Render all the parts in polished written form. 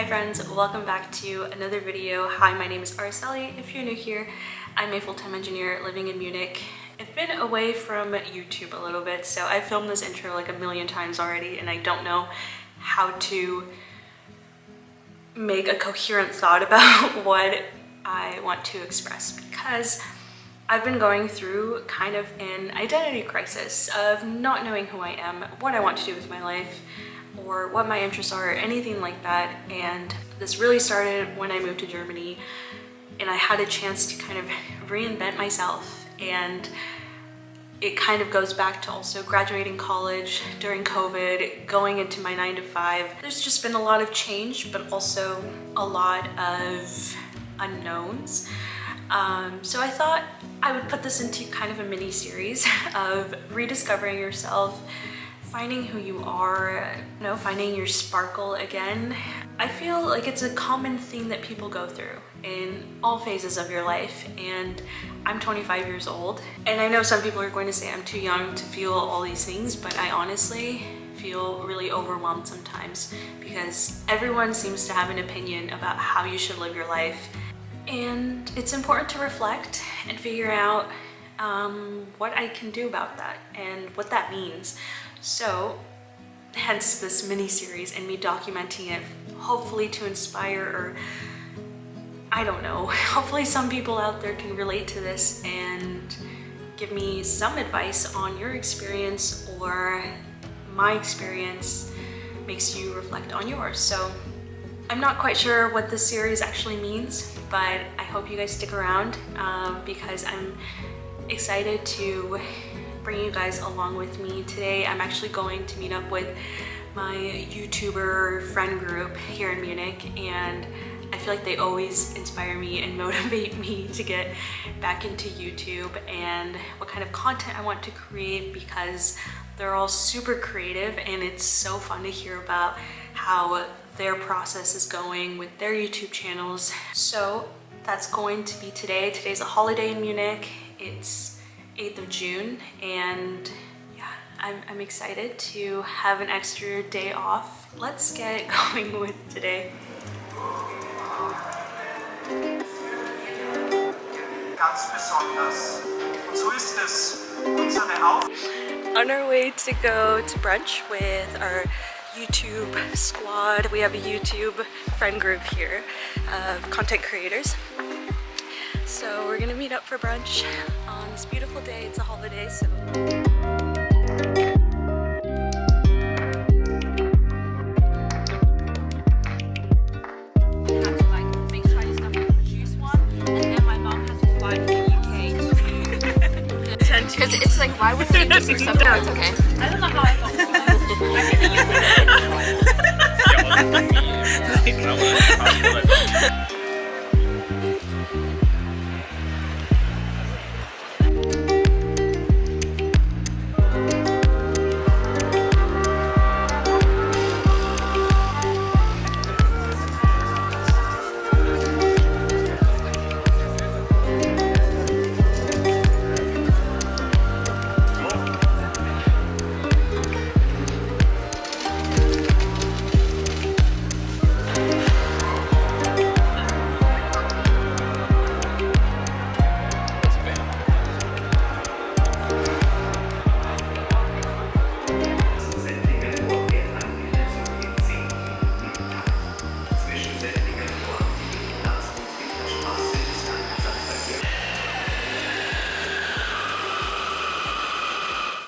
Friends, welcome back to another video. Hi, my name is Aracely. If you're new here, I'm a full-time engineer living in Munich. I've been away from YouTube a little bit, so I filmed this intro like a million times already, and I don't know how to make a coherent thought about what I want to express, because I've been going through kind of an identity crisis of not knowing who I am, what I want to do with my life, or what my interests are, or anything like that. And this really started when I moved to Germany and I had a chance to kind of reinvent myself. And it kind of goes back to also graduating college during COVID, going into my 9-to-5. There's just been a lot of change, but also a lot of unknowns. So I thought I would put this into kind of a mini series of rediscovering yourself, finding who you are, finding your sparkle again. I feel like it's a common thing that people go through in all phases of your life, and I'm 25 years old. And I know some people are going to say I'm too young to feel all these things, but I honestly feel really overwhelmed sometimes because everyone seems to have an opinion about how you should live your life. And it's important to reflect and figure out what I can do about that and what that means. So hence this mini series and me documenting it, hopefully to inspire, or I don't know, hopefully some people out there can relate to this and give me some advice on your experience, or my experience makes you reflect on yours. So I'm not quite sure what this series actually means, but I hope you guys stick around because I'm excited to bring you guys along with me. Today I'm actually going to meet up with my YouTuber friend group here in Munich, and I feel like they always inspire me and motivate me to get back into YouTube and what kind of content I want to create, because they're all super creative and it's so fun to hear about how their process is going with their YouTube channels. So that's going to be today. Today's a holiday in Munich. It's 8th of June, and yeah, I'm excited to have an extra day off. Let's get going with today. Ganz besonders. Und so ist es unsere On our way to go to brunch with our YouTube squad. We have a YouTube friend group here of content creators. So we're gonna meet up for brunch on this beautiful day. It's a holiday, so. Because it's like, why wouldn't you just accept that? It's okay. I don't know how I got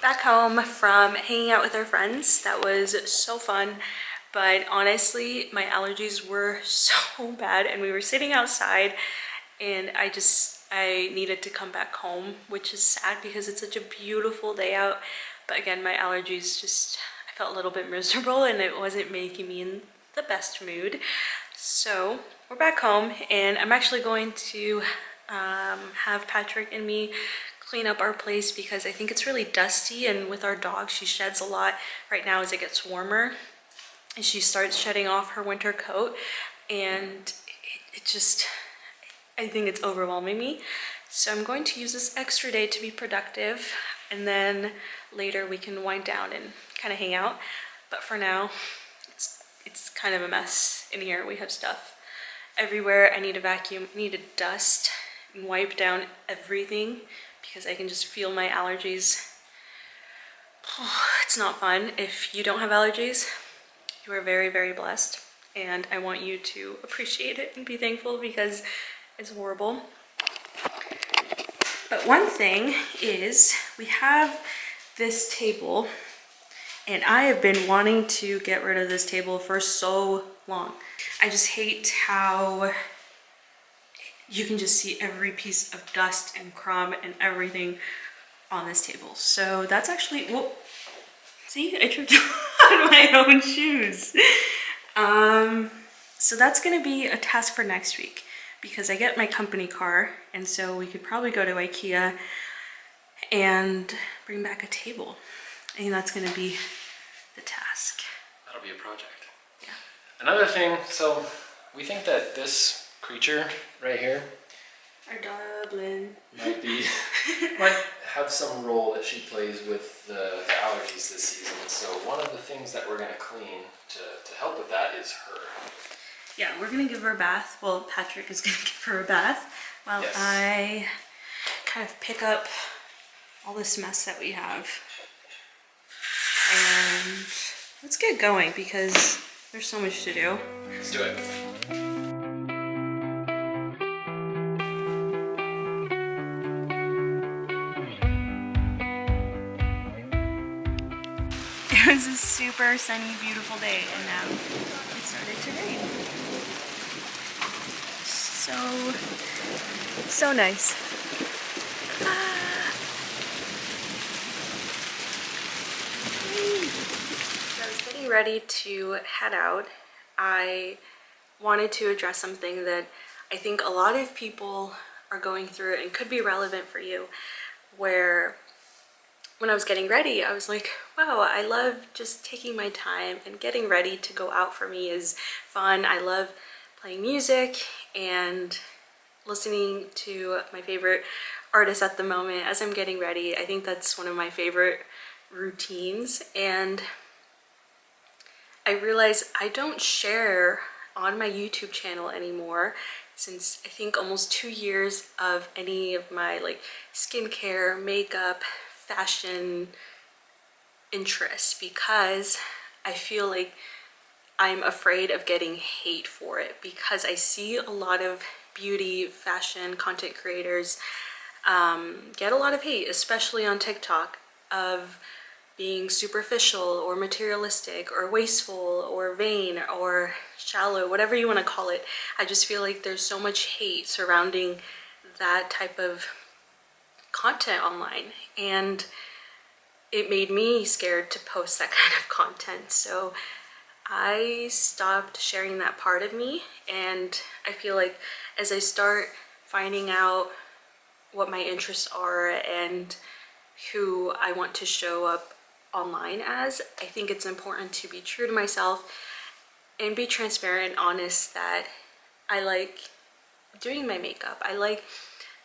back home from hanging out with our friends. That was so fun, but honestly my allergies were so bad, and we were sitting outside and I needed to come back home, which is sad because it's such a beautiful day out. But again, my allergies just, I felt a little bit miserable and it wasn't making me in the best mood. So we're back home and I'm actually going to have Patrick and me clean up our place because I think it's really dusty, and with our dog she sheds a lot right now as it gets warmer and she starts shedding off her winter coat, and it just, I think it's overwhelming me. So I'm going to use this extra day to be productive, and then later we can wind down and kind of hang out. But for now, it's kind of a mess in here. We have stuff everywhere. I need to vacuum, I need to dust and wipe down everything because I can just feel my allergies. It's not fun. If you don't have allergies, you are very, very blessed, and I want you to appreciate it and be thankful because it's horrible. But one thing is we have this table, and I have been wanting to get rid of this table for so long. I just hate how you can just see every piece of dust and crumb and everything on this table. So that's actually, well, see, I tripped on my own shoes. So that's gonna be a task for next week because I get my company car, and so we could probably go to IKEA and bring back a table. I think that's gonna be the task. That'll be a project. Yeah. Another thing, so we think that this creature right here Our Dublin. might have some role that she plays with the allergies this season. So one of the things that we're going to clean to help with that is her. Yeah, we're gonna give her a bath. Well, Patrick is gonna give her a bath while Yes. I kind of pick up all this mess that we have. And let's get going because there's so much to do. Let's do it. It was a super sunny, beautiful day, and now it started to rain. So nice. So I was getting ready to head out. I wanted to address something that I think a lot of people are going through and could be relevant for you, where when I was getting ready, I was like, wow, I love just taking my time, and getting ready to go out for me is fun. I love playing music and listening to my favorite artists at the moment as I'm getting ready. I think that's one of my favorite routines, and I realized I don't share on my YouTube channel anymore since I think almost 2 years of any of my like skincare, makeup, fashion interests, because I feel like I'm afraid of getting hate for it, because I see a lot of beauty, fashion content creators get a lot of hate, especially on TikTok, of being superficial or materialistic or wasteful or vain or shallow, whatever you want to call it. I just feel like there's so much hate surrounding that type of content online, and it made me scared to post that kind of content. So I stopped sharing that part of me, and I feel like as I start finding out what my interests are and who I want to show up online as, I think it's important to be true to myself and be transparent and honest that I like doing my makeup. I like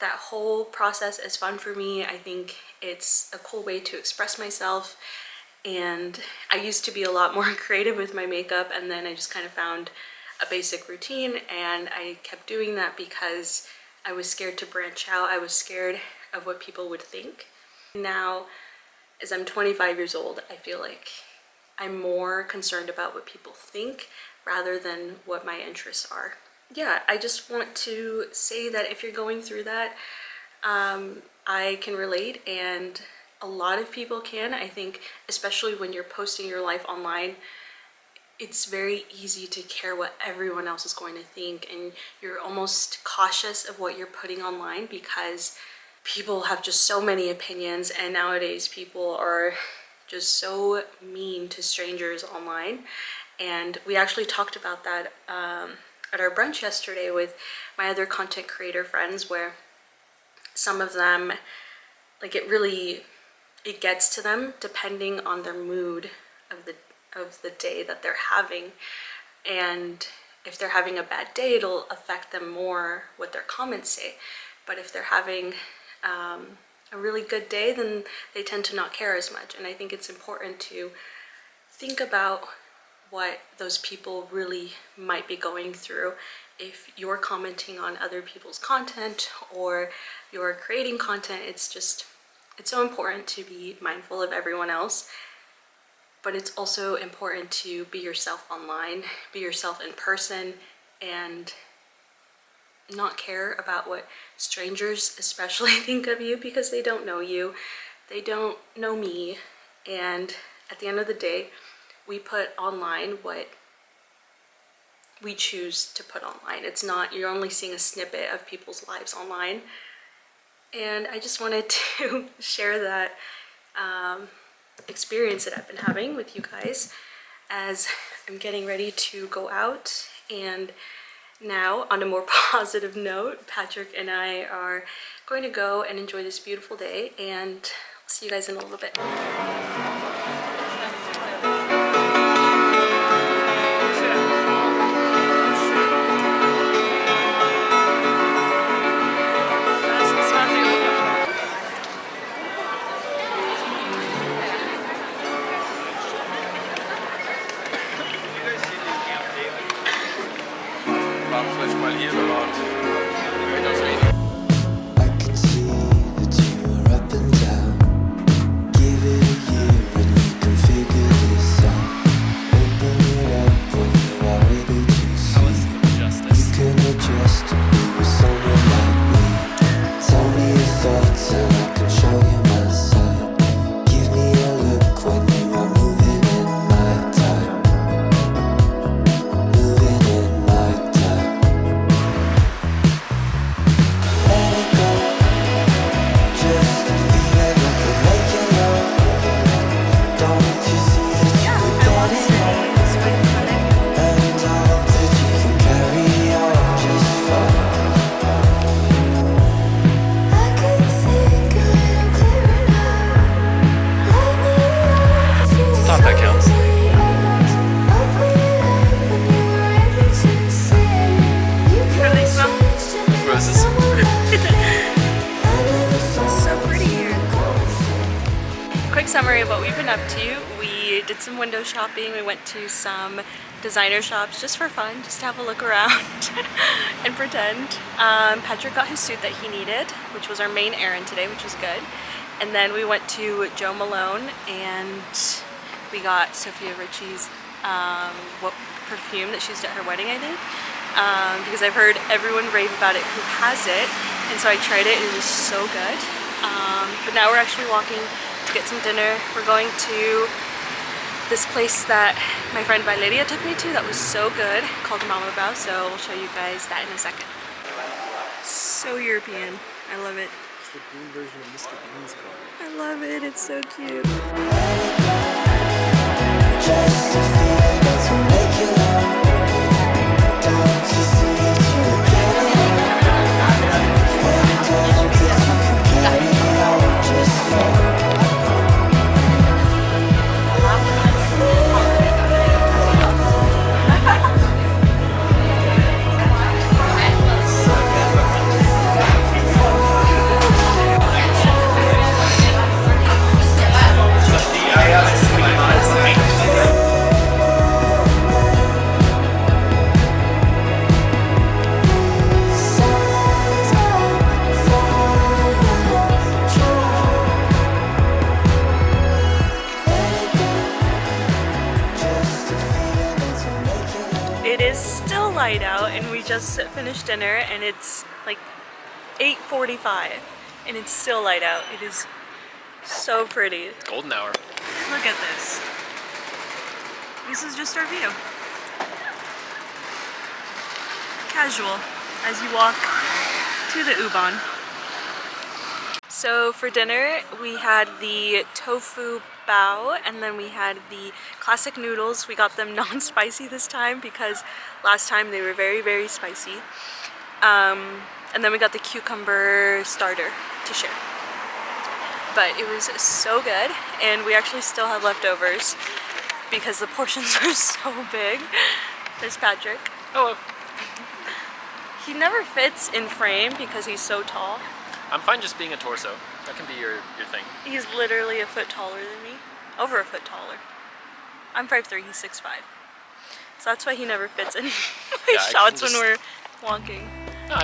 that whole process is fun for me. I think it's a cool way to express myself, and I used to be a lot more creative with my makeup, and then I just kind of found a basic routine, and I kept doing that because I was scared to branch out. I was scared of what people would think. Now, as I'm 25 years old, I feel like I'm more concerned about what people think rather than what my interests are. Yeah, I just want to say that if you're going through that, I can relate, and a lot of people can. I think especially when you're posting your life online, it's very easy to care what everyone else is going to think, and you're almost cautious of what you're putting online because people have just so many opinions, and nowadays people are just so mean to strangers online. And we actually talked about that at our brunch yesterday with my other content creator friends, where some of them, like, it gets to them depending on their mood of the day that they're having. And if they're having a bad day, it'll affect them more what their comments say. But if they're having a really good day, then they tend to not care as much. And I think it's important to think about what those people really might be going through if you're commenting on other people's content or you're creating content. It's so important to be mindful of everyone else, but it's also important to be yourself online, be yourself in person, and not care about what strangers especially think of you, because they don't know you, they don't know me. And at the end of the day, we put online what we choose to put online. It's not, you're only seeing a snippet of people's lives online. And I just wanted to share that experience that I've been having with you guys as I'm getting ready to go out. And now, on a more positive note, Patrick and I are going to go and enjoy this beautiful day, and I'll see you guys in a little bit. I can see that you are up and down. Give it a year and you can figure this out. Open it up when you are able to see. You can adjust to be with someone like me. Tell me your thoughts and I can show you my side. Give me a look when you are moving in my time. Moving in my time. Let it go. Just a feeling that will make you know. Don't you see that you are getting old? And I hope that you can carry on just fine. I can think a little clearer now. Let me know if you Thought that counts. open it up when you are able to say. You can change Roses. So pretty here. Quick summary of what we've been up to. We did some window shopping. We went to some designer shops just for fun, just to have a look around and pretend. Patrick got his suit that he needed, which was our main errand today, which was good. And then we went to Jo Malone and we got Sophia Richie's what perfume that she used at her wedding, I think. Because I've heard everyone rave about it who has it, and so I tried it and it was so good. But now we're actually walking to get some dinner. We're going to this place that my friend Valeria took me to that was so good, called Mama Bao, so we'll show you guys that in a second. So European. I love it. It's the green version of Mr. Bean's car. I love it. It's so cute. just a feeling that will make you know. Don't you see that you are getting old? And I hope that you can carry on just fine. Light out, and we just finished dinner and it's like 8:45 and it's still light out. It is so pretty. Golden hour. Look at this. This is just our view. Casual as you walk to the U-Bahn. So for dinner, we had the tofu bao, and then we had the classic noodles. We got them non-spicy this time because last time they were very, very spicy. And then we got the cucumber starter to share. But it was so good, and we actually still have leftovers because the portions are so big. There's Patrick. Hello. He never fits in frame because he's so tall. I'm fine just being a torso. That can be your thing. He's literally a foot taller than me. Over a foot taller. I'm 5'3", he's 6'5". So that's why he never fits in my shots when we're walking. No,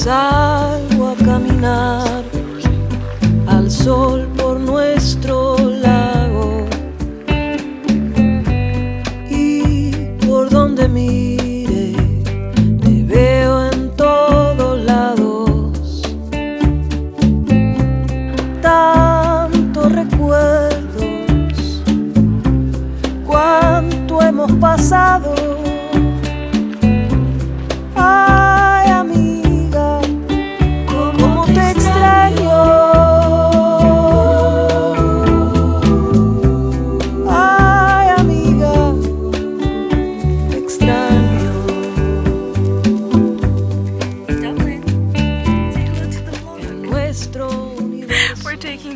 Salgo a caminar al sol por nuestro lago y por donde mire te veo en todos lados. Tantos recuerdos, cuánto hemos pasado.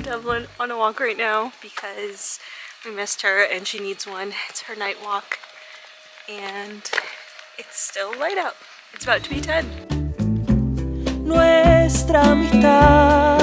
Dublin on a walk right now because we missed her and she needs one. It's her night walk and it's still light out. It's about to be 10. Nuestra amistad